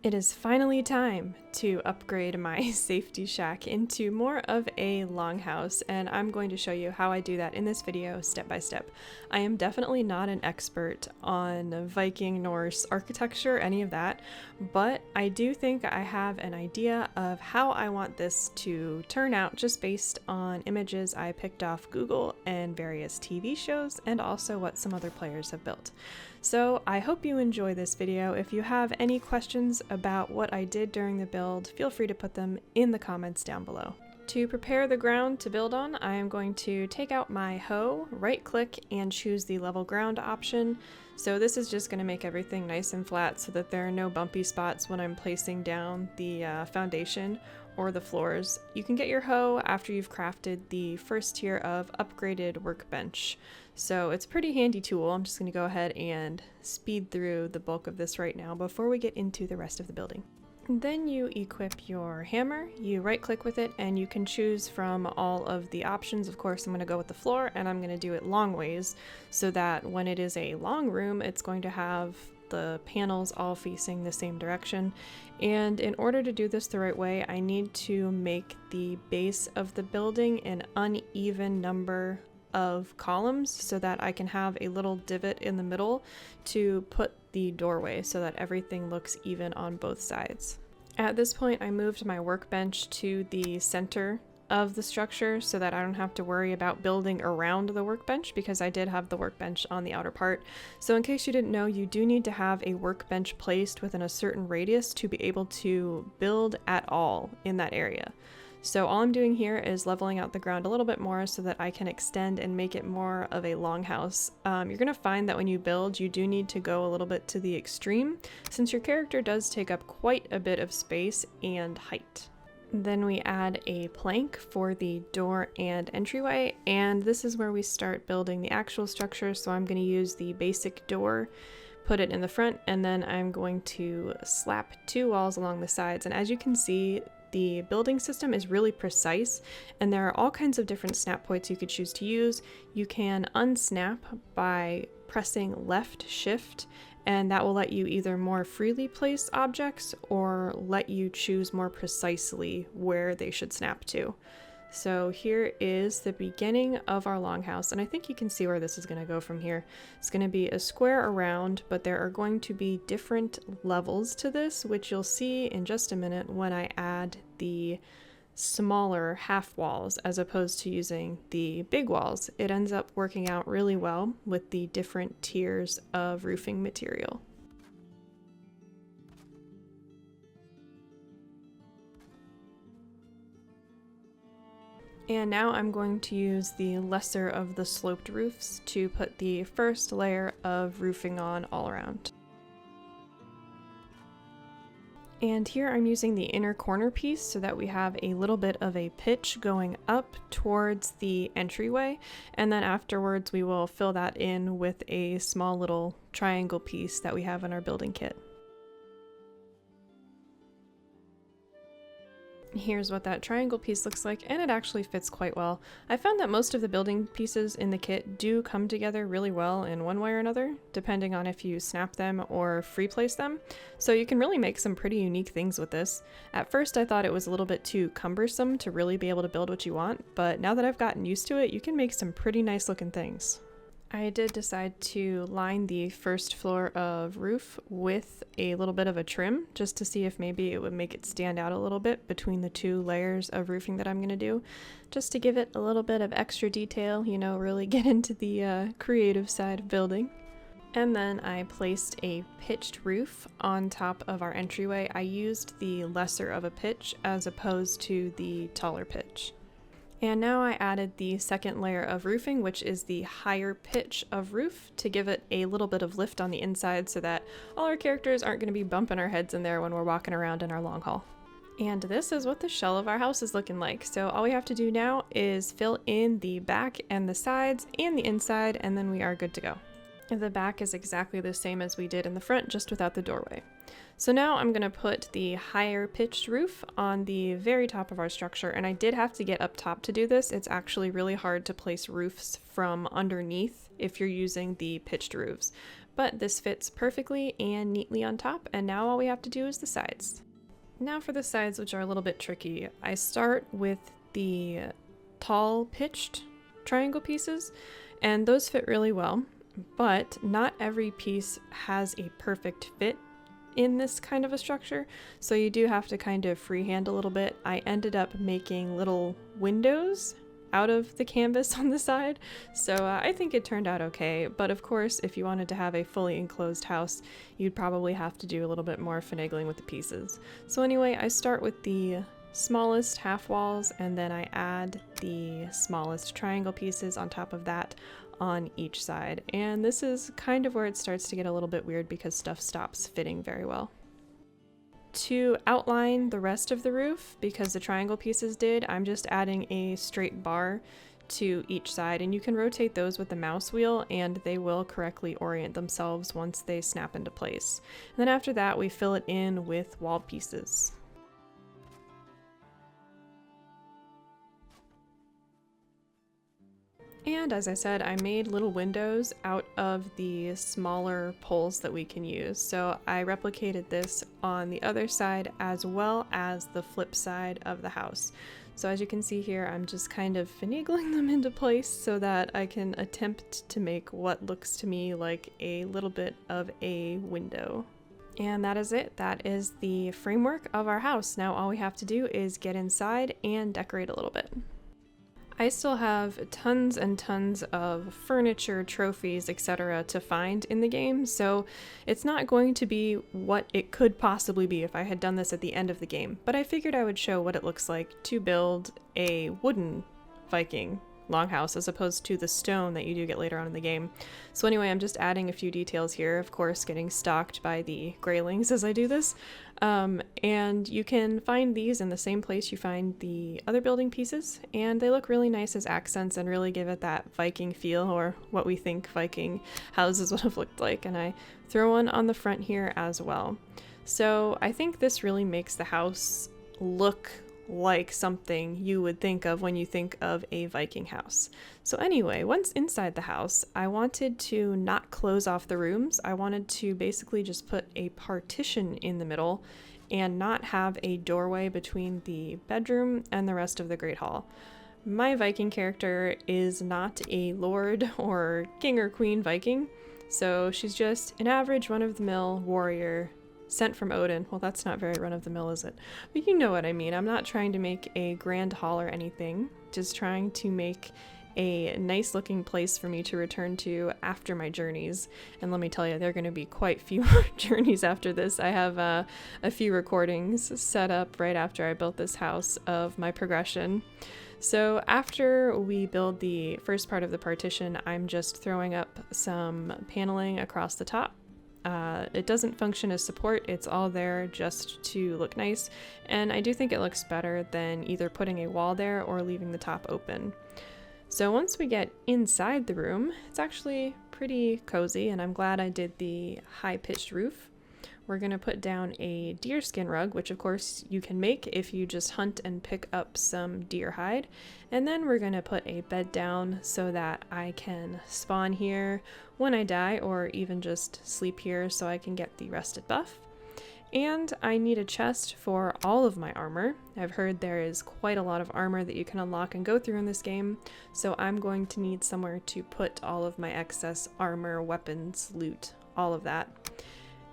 It is finally time to upgrade my safety shack into more of a longhouse, and I'm going to show you how I do that in this video step by step. I am definitely not an expert on Viking, Norse architecture, any of that, but I do think I have an idea of how I want this to turn out just based on images I picked off Google and various TV shows, and also what some other players have built. So I hope you enjoy this video. If you have any questions about what I did during the build, feel free to put them in the comments down below. To prepare the ground to build on, I am going to take out my hoe, right click, and choose the level ground option. So this is just going to make everything nice and flat so that there are no bumpy spots when I'm placing down the foundation or the floors. You can get your hoe after you've crafted the first tier of upgraded workbench. So it's a pretty handy tool. I'm just going to go ahead and speed through the bulk of this right now before we get into the rest of the building. Then you equip your hammer, you right click with it, and you can choose from all of the options. Of course, I'm going to go with the floor, and I'm going to do it long ways so that when it is a long room, it's going to have the panels all facing the same direction. And in order to do this the right way, I need to make the base of the building an uneven number of columns so that I can have a little divot in the middle to put the doorway so that everything looks even on both sides. At this point, I moved my workbench to the center of the structure so that I don't have to worry about building around the workbench, because I did have the workbench on the outer part. So in case you didn't know, you do need to have a workbench placed within a certain radius to be able to build at all in that area. So all I'm doing here is leveling out the ground a little bit more so that I can extend and make it more of a longhouse. You're going to find that when you build, you do need to go a little bit to the extreme, since your character does take up quite a bit of space and height. Then we add a plank for the door and entryway, and this is where we start building the actual structure. So I'm going to use the basic door, put it in the front, and then I'm going to slap 2 walls along the sides. And as you can see, the building system is really precise, and there are all kinds of different snap points you could choose to use. You can unsnap by pressing left shift, and that will let you either more freely place objects or let you choose more precisely where they should snap to. So here is the beginning of our longhouse, and I think you can see where this is going to go from here. It's going to be a square around, but there are going to be different levels to this, which you'll see in just a minute when I add the smaller half walls as opposed to using the big walls. It ends up working out really well with the different tiers of roofing material. And now I'm going to use the lesser of the sloped roofs to put the first layer of roofing on all around. And here I'm using the inner corner piece so that we have a little bit of a pitch going up towards the entryway, and then afterwards we will fill that in with a small little triangle piece that we have in our building kit. Here's what that triangle piece looks like, and it actually fits quite well. I found that most of the building pieces in the kit do come together really well in one way or another, depending on if you snap them or free place them. So you can really make some pretty unique things with this. At first I thought it was a little bit too cumbersome to really be able to build what you want, but now that I've gotten used to it, you can make some pretty nice looking things. I did decide to line the first floor of roof with a little bit of a trim just to see if maybe it would make it stand out a little bit between the 2 layers of roofing that I'm going to do, just to give it a little bit of extra detail, you know, really get into the creative side of building. And then I placed a pitched roof on top of our entryway. I used the lesser of a pitch as opposed to the taller pitch. And now I added the second layer of roofing, which is the higher pitch of roof, to give it a little bit of lift on the inside so that all our characters aren't going to be bumping our heads in there when we're walking around in our long hall. And this is what the shell of our house is looking like. So all we have to do now is fill in the back and the sides and the inside, and then we are good to go. The back is exactly the same as we did in the front, just without the doorway. So now I'm going to put the higher pitched roof on the very top of our structure, and I did have to get up top to do this. It's actually really hard to place roofs from underneath if you're using the pitched roofs. But this fits perfectly and neatly on top, and now all we have to do is the sides. Now for the sides, which are a little bit tricky, I start with the tall pitched triangle pieces, and those fit really well, but not every piece has a perfect fit in this kind of a structure, so you do have to kind of freehand a little bit. I ended up making little windows out of the canvas on the side, so I think it turned out okay, but of course if you wanted to have a fully enclosed house, you'd probably have to do a little bit more finagling with the pieces. So anyway, I start with the smallest half walls, and then I add the smallest triangle pieces on top of that on each side, and this is kind of where it starts to get a little bit weird because stuff stops fitting very well. To outline the rest of the roof, because the triangle pieces did, I'm just adding a straight bar to each side, and you can rotate those with the mouse wheel and they will correctly orient themselves once they snap into place. And then after that we fill it in with wall pieces. And as I said, I made little windows out of the smaller poles that we can use. So I replicated this on the other side as well as the flip side of the house. So as you can see here, I'm just kind of finagling them into place so that I can attempt to make what looks to me like a little bit of a window. And that is it. That is the framework of our house. Now all we have to do is get inside and decorate a little bit. I still have tons and tons of furniture, trophies, etc. to find in the game, so it's not going to be what it could possibly be if I had done this at the end of the game, but I figured I would show what it looks like to build a wooden Viking longhouse as opposed to the stone that you do get later on in the game. So anyway, I'm just adding a few details here, of course getting stalked by the greylings as I do this. And you can find these in the same place you find the other building pieces, and they look really nice as accents and really give it that Viking feel, or what we think Viking houses would have looked like, and I throw one on the front here as well. So I think this really makes the house look like something you would think of when you think of a Viking house. So anyway, once inside the house, I wanted to not close off the rooms. I wanted to basically just put a partition in the middle and not have a doorway between the bedroom and the rest of the Great Hall. My Viking character is not a lord or king or queen Viking, so she's just an average run-of-the-mill warrior sent from Odin. Well, that's not very run-of-the-mill, is it? But you know what I mean. I'm not trying to make a grand hall or anything, just trying to make a nice looking place for me to return to after my journeys. And let me tell you, there are going to be quite few more journeys after this. I have a few recordings set up right after I built this house of my progression. So after we build the first part of the partition, I'm just throwing up some paneling across the top. It doesn't function as support, it's all there just to look nice, and I do think it looks better than either putting a wall there or leaving the top open. So once we get inside the room, it's actually pretty cozy, and I'm glad I did the high-pitched roof. We're going to put down a deerskin rug, which of course you can make if you just hunt and pick up some deer hide. And then we're going to put a bed down so that I can spawn here when I die, or even just sleep here so I can get the rested buff. And I need a chest for all of my armor. I've heard there is quite a lot of armor that you can unlock and go through in this game, so I'm going to need somewhere to put all of my excess armor, weapons, loot, all of that.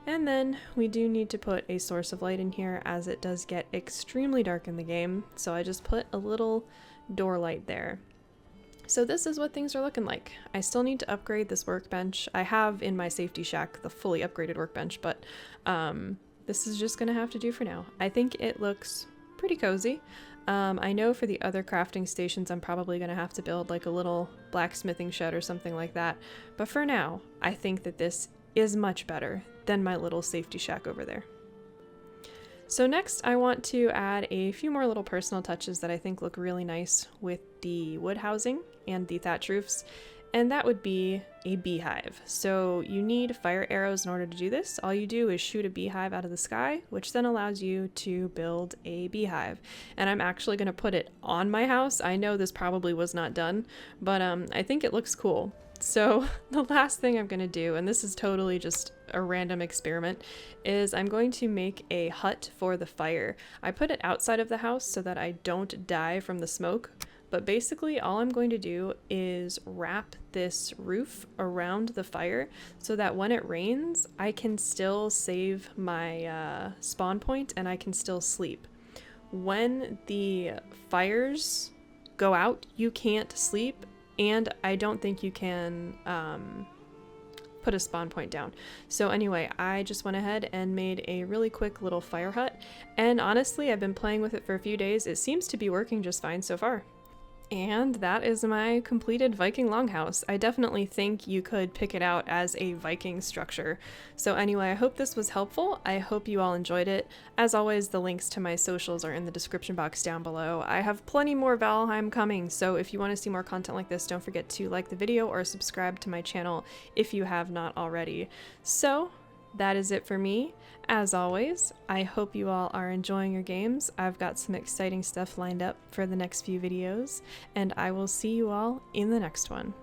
And then we do need to put a source of light in here, as it does get extremely dark in the game, so I just put a little door light there. So this is what things are looking like. I still need to upgrade this workbench. I have in my safety shack the fully upgraded workbench, but this is just gonna have to do for now. I think it looks pretty cozy. I know for the other crafting stations I'm probably gonna have to build like a little blacksmithing shed or something like that, but for now I think that this is much better than my little safety shack over there. So next I want to add a few more little personal touches that I think look really nice with the wood housing and the thatch roofs, and that would be a beehive. So you need fire arrows in order to do this. All you do is shoot a beehive out of the sky, which then allows you to build a beehive. And I'm actually going to put it on my house. I know this probably was not done, but I think it looks cool. So the last thing I'm going to do, and this is totally just a random experiment, is I'm going to make a hut for the fire. I put it outside of the house so that I don't die from the smoke, but basically all I'm going to do is wrap this roof around the fire so that when it rains, I can still save my spawn point and I can still sleep. When the fires go out, you can't sleep, and I don't think you can put a spawn point down. So anyway, I just went ahead and made a really quick little fire hut, and honestly, I've been playing with it for a few days. It seems to be working just fine so far. And that is my completed Viking longhouse. I definitely think you could pick it out as a Viking structure. So anyway, I hope this was helpful. I hope you all enjoyed it. As always, the links to my socials are in the description box down below. I have plenty more Valheim coming, so if you want to see more content like this, don't forget to like the video or subscribe to my channel if you have not already. So that is it for me. As always, I hope you all are enjoying your games. I've got some exciting stuff lined up for the next few videos, and I will see you all in the next one.